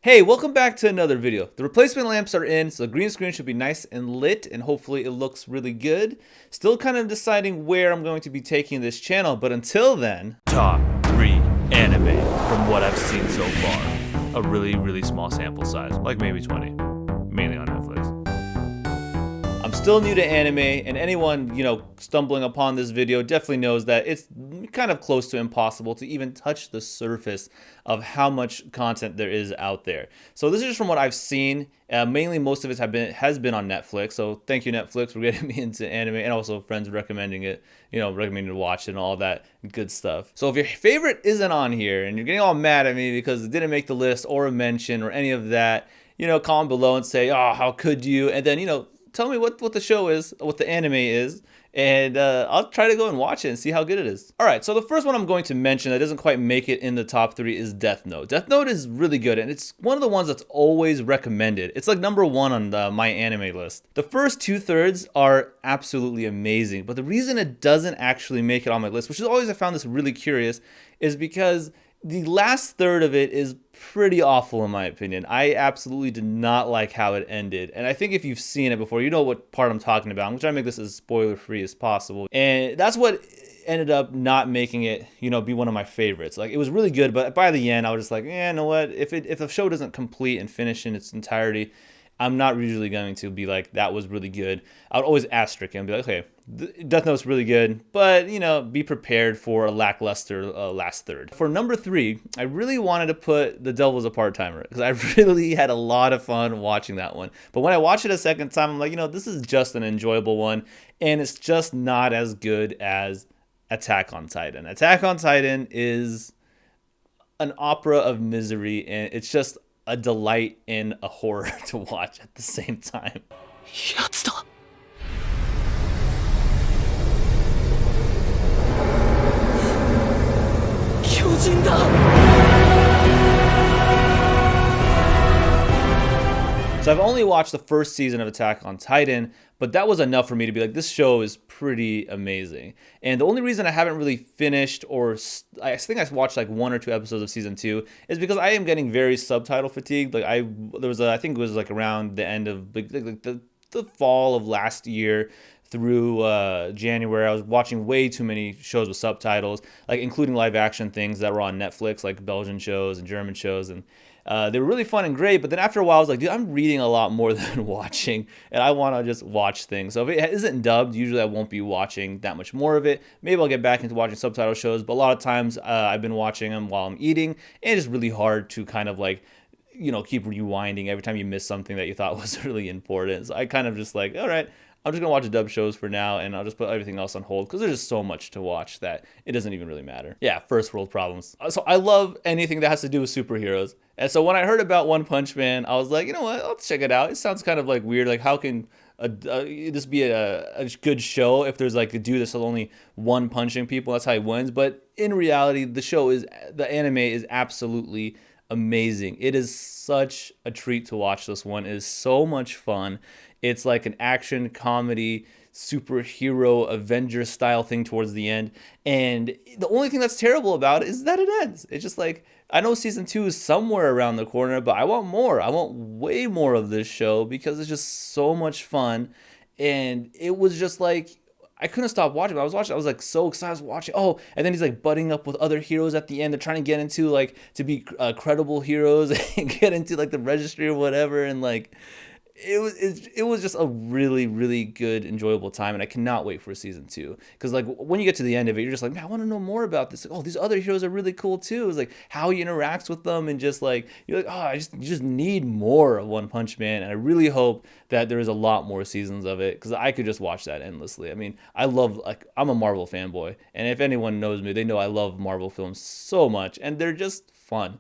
Hey, welcome back to another video. The replacement lamps are in, so the green screen should be nice and lit, and hopefully it looks really good. Still kind of deciding where I'm going to be taking this channel, but until then... Top 3 anime from what I've seen so far. A really small sample size, like maybe 20, mainly on Netflix. I'm still new to anime, and anyone, stumbling upon this video definitely knows that it's kind of close to impossible to even touch the surface of how much content there is out there. So this is just from what I've seen. Mainly most of it has been on Netflix, so thank you Netflix for getting me into anime, and also friends recommending it, recommending to watch it and all that good stuff. So if your favorite isn't on here and you're getting all mad at me because it didn't make the list or a mention or any of that, comment below and say, oh, how could you? And then, tell me what the show is, what the anime is, and I'll try to go and watch it and see how good it is. All right, so the first one I'm going to mention that doesn't quite make it in the top 3 is Death Note. Death Note is really good, and it's one of the ones that's always recommended. It's like number 1 on my anime list. The first 2/3 are absolutely amazing, but the reason it doesn't actually make it on my list, which is always I found this really curious, is because the last third of it is pretty awful in my opinion. I absolutely did not like how it ended. And I think if you've seen it before, you know what part I'm talking about. I'm trying to make this as spoiler free as possible. And that's what ended up not making it, be one of my favorites. Like, it was really good, but by the end I was just like, you know what? If the show doesn't complete and finish in its entirety, I'm not usually going to be like, that was really good. I would always asterisk it and be like, okay, Death Note's really good, but, be prepared for a lackluster last third. For number 3, I really wanted to put The Devil's a Part-Timer, because I really had a lot of fun watching that one. But when I watched it a second time, I'm like, this is just an enjoyable one, and it's just not as good as Attack on Titan. Attack on Titan is an opera of misery, and it's just a delight in a horror to watch at the same time. やつだ 巨人だ So I've only watched the first season of Attack on Titan, but that was enough for me to be like, this show is pretty amazing. And the only reason I haven't really finished, or I think I watched like 1 or 2 episodes of season 2, is because I am getting very subtitle fatigued. Like I think it was like around the end of the fall of last year through January, I was watching way too many shows with subtitles, like including live action things that were on Netflix, like Belgian shows and German shows, and they were really fun and great. But then after a while, I was like, dude, I'm reading a lot more than watching, and I want to just watch things. So if it isn't dubbed, usually I won't be watching that much more of it. Maybe I'll get back into watching subtitle shows, but a lot of times I've been watching them while I'm eating, and it's really hard to kind of like, keep rewinding every time you miss something that you thought was really important. So I kind of just like, all right, I'm just going to watch the dub shows for now, and I'll just put everything else on hold because there's just so much to watch that it doesn't even really matter. Yeah, first world problems. So I love anything that has to do with superheroes. And so when I heard about One Punch Man, I was like, you know what, let's check it out. It sounds kind of like weird. Like, how can this be a good show if there's like a dude that's only one punching people? That's how he wins. But in reality, the anime is absolutely amazing. It is such a treat to watch this one. It is so much fun. It's like an action comedy superhero Avenger style thing towards the end, and the only thing that's terrible about it is that it ends. It's just like, I know season 2 is somewhere around the corner, but I want more. I want way more of this show because it's just so much fun. And it was just like, I couldn't stop watching. I was like so excited. I was watching. Oh, and then he's like butting up with other heroes at the end. They're trying to get into like to be credible heroes and get into like the registry or whatever. And like, it was just a really good enjoyable time, and I cannot wait for season 2, because like when you get to the end of it, you're just like, man, I want to know more about this. Like, oh, these other heroes are really cool too. It's like how he interacts with them, and just like you're like, oh, you just need more of One Punch Man. And I really hope that there is a lot more seasons of it, because I could just watch that endlessly. I mean, I'm a Marvel fanboy, and if anyone knows me, they know I love Marvel films so much, and they're just fun.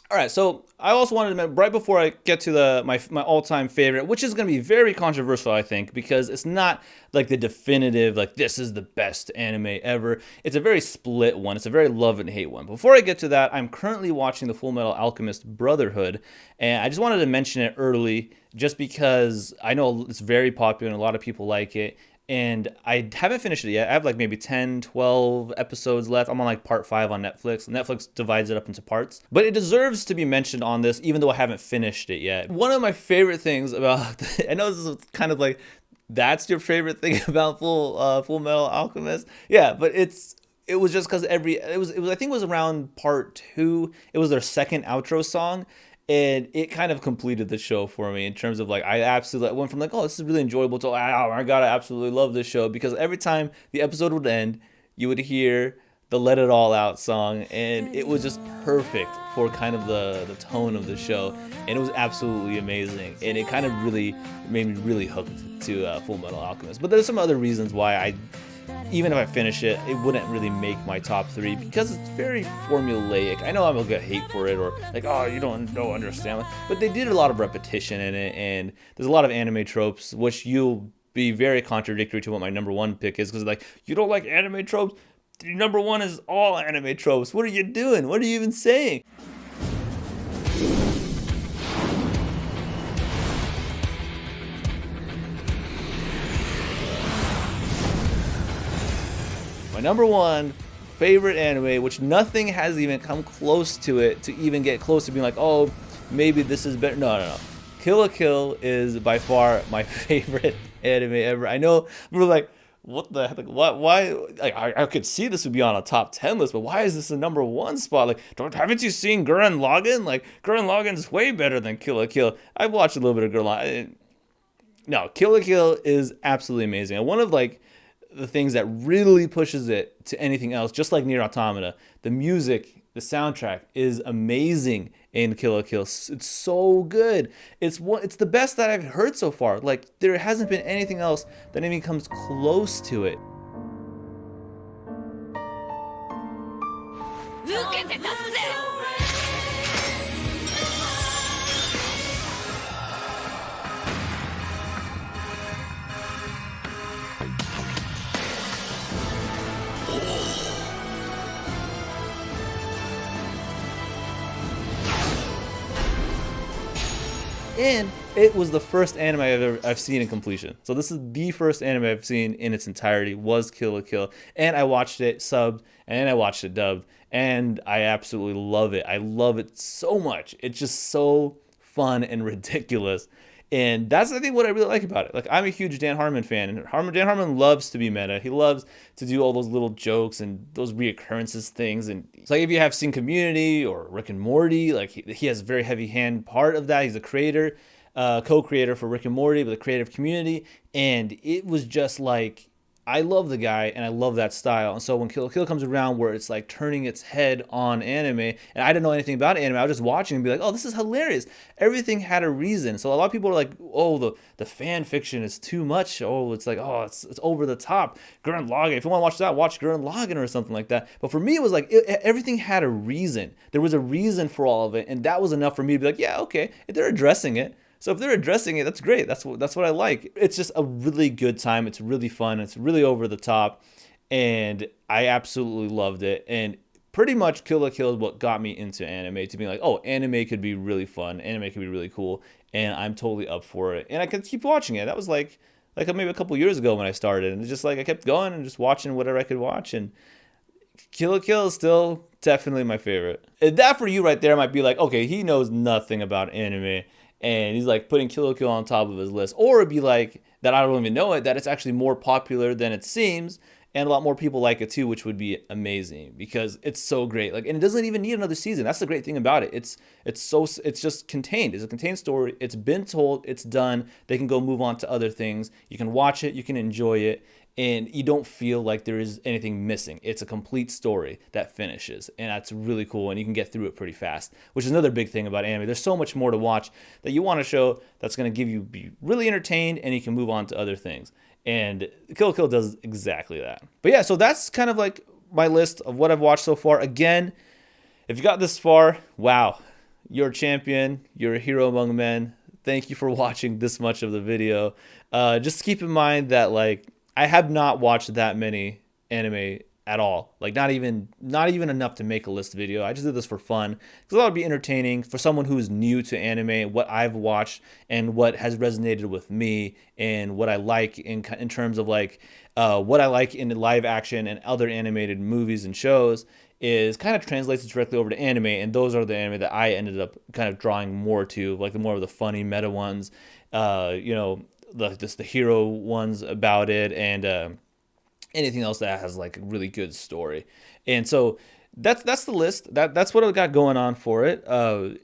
All right, so I also wanted to mention, right before I get to my all-time favorite, which is going to be very controversial, I think, because it's not like the definitive, like, this is the best anime ever. It's a very split one. It's a very love and hate one. Before I get to that, I'm currently watching the Full Metal Alchemist Brotherhood, and I just wanted to mention it early just because I know it's very popular and a lot of people like it. and I haven't finished it yet. I have like maybe 10, 12 episodes left. I'm on like part 5 on Netflix. Netflix divides it up into parts. But it deserves to be mentioned on this, even though I haven't finished it yet. One of my favorite things about, I know this is kind of like, that's your favorite thing about Full Metal Alchemist? Yeah, but it was just because it was I think it was around part 2. It was their second outro song, and it kind of completed the show for me in terms of like I absolutely went from like, oh, this is really enjoyable to, oh my god, I absolutely love this show, because every time the episode would end, you would hear the Let It All Out song, and it was just perfect for kind of the tone of the show, and it was absolutely amazing, and it kind of really made me really hooked to Full Metal Alchemist. But there's some other reasons why even if I finish it, it wouldn't really make my top 3, because it's very formulaic. I know I'm gonna get hate for it, or like, oh, you don't understand, but they did a lot of repetition in it, and there's a lot of anime tropes, which you'll be very contradictory to what my number 1 pick is, because like, you don't like anime tropes? Your number 1 is all anime tropes. What are you doing? What are you even saying? My number 1 favorite anime, which nothing has even come close to it to even get close to being like, oh, maybe this is better. No. Kill la Kill is by far my favorite anime ever. I know we're like, what the heck? Like, why? Like, I could see this would be on a top 10 list, but why is this a number 1 spot? Like, haven't you seen Gurren Lagann? Like, Gurren Lagann's way better than Kill la Kill. I've watched a little bit of Gurren Lagann. No, Kill la Kill is absolutely amazing. And one of like the things that really pushes it to anything else, just like Nier Automata, the music, the soundtrack is amazing in Kill la Kill. It's so good. It's the best that I've heard so far. Like, there hasn't been anything else that even comes close to it. And it was the first anime I've seen in completion. So this is the first anime I've seen in its entirety, was Kill la Kill. And I watched it subbed, and I watched it dubbed, and I absolutely love it. I love it so much. It's just so fun and ridiculous. And that's, I think, what I really like about it. Like, I'm a huge Dan Harmon fan, and Dan Harmon loves to be meta. He loves to do all those little jokes and those reoccurrences things. And it's like, if you have seen Community or Rick and Morty, like, he has a very heavy hand part of that. He's a creator, co-creator for Rick and Morty, but the creative Community. And it was just like, I love the guy, and I love that style. And so when Kill la Kill comes around, where it's like turning its head on anime, and I didn't know anything about anime, I was just watching and be like, oh, this is hilarious. Everything had a reason. So a lot of people are like, oh, the fan fiction is too much. Oh, it's like, oh, it's over the top. Gurren Lagann. If you want to watch that, watch Gurren Lagann or something like that. But for me, it was like, everything had a reason. There was a reason for all of it, and that was enough for me to be like, yeah, okay, if they're addressing it. So if they're addressing it, that's great. That's what I like. It's just a really good time. It's really fun. It's really over the top, and I absolutely loved it. And pretty much Kill la Kill is what got me into anime, to be like, oh, anime could be really fun. Anime could be really cool, and I'm totally up for it. And I could keep watching it. That was like maybe a couple years ago when I started, and it's just like I kept going and just watching whatever I could watch. And Kill la Kill is still definitely my favorite. And that for you right there might be like, okay, he knows nothing about anime, and he's like putting Kill la Kill on top of his list. Or it'd be like that I don't even know it, that it's actually more popular than it seems, and a lot more people like it too, which would be amazing because it's so great. Like, and it doesn't even need another season. That's the great thing about it. It's just contained. It's a contained story. It's been told. It's done. They can go move on to other things. You can watch it. You can enjoy it. And you don't feel like there is anything missing. It's a complete story that finishes, and that's really cool, and you can get through it pretty fast, which is another big thing about anime. There's so much more to watch that you want a show that's going to be really entertained, and you can move on to other things. And Kill la Kill does exactly that. But yeah, so that's kind of like my list of what I've watched so far. Again, if you got this far, wow, you're a champion. You're a hero among men. Thank you for watching this much of the video. Just keep in mind that, like, I have not watched that many anime at all. Like not even enough to make a list video. I just did this for fun because I thought it'd be entertaining for someone who's new to anime, what I've watched and what has resonated with me and what I like in terms of like what I like in live action and other animated movies and shows is kind of translates directly over to anime, and those are the anime that I ended up kind of drawing more to, like the more of the funny meta ones, you know, the hero ones about it, and anything else that has like a really good story. And so that's the list. That's what I got going on for it.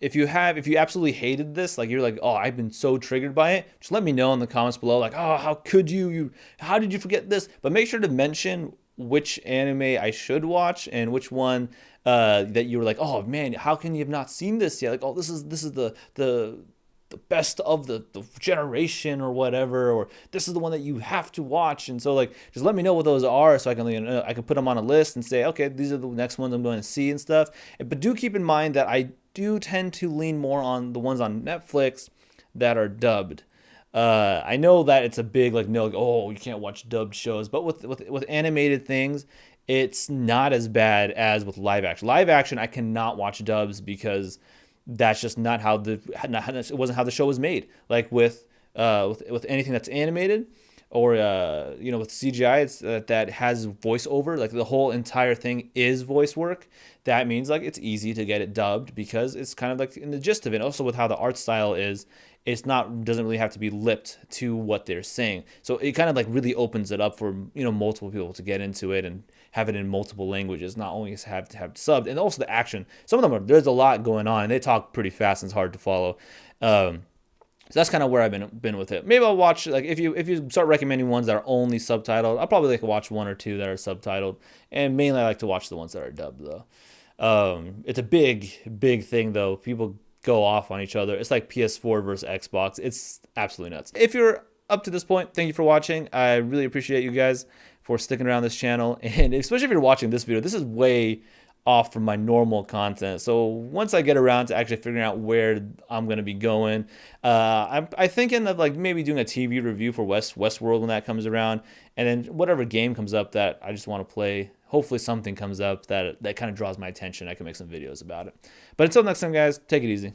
If you absolutely hated this, like you're like, oh, I've been so triggered by it, just let me know in the comments below. Like, oh, how could how did you forget this? But make sure to mention which anime I should watch and which one that you were like, oh man, how can you have not seen this yet? Like, oh, this is the best of the generation or whatever, or this is the one that you have to watch. And so like, just let me know what those are so I can put them on a list and say, okay, these are the next ones I'm going to see and stuff. But do keep in mind that I do tend to lean more on the ones on Netflix that are dubbed. I know that it's a big like no, like, oh, you can't watch dubbed shows, but with animated things, it's not as bad as with live action. Live action, I cannot watch dubs because that's just not how it wasn't how the show was made. Like with anything that's animated or you know, with CGI, it's that has voiceover. Like the whole entire thing is voice work. That means like it's easy to get it dubbed because it's kind of like in the gist of it. Also with how the art style is, doesn't really have to be lipped to what they're saying. So it kind of like really opens it up for, you know, multiple people to get into it and have it in multiple languages, not only have to have subbed. And also the action, some of them there's a lot going on and they talk pretty fast and it's hard to follow. So that's kind of where I've been with it. Maybe I'll watch, like if you start recommending ones that are only subtitled, I'll probably like to watch one or two that are subtitled, and mainly I like to watch the ones that are dubbed though. It's a big thing though. People go off on each other. It's like PS4 versus Xbox. It's absolutely nuts. If you're up to this point, thank you for watching. I really appreciate you guys for sticking around this channel, and especially if you're watching this video, this is way off from my normal content. So once I get around to actually figuring out where I'm going to be going, I'm thinking of like maybe doing a TV review for Westworld when that comes around, and then whatever game comes up that I just want to play, hopefully something comes up that kind of draws my attention. I can make some videos about it. But until next time, guys, take it easy.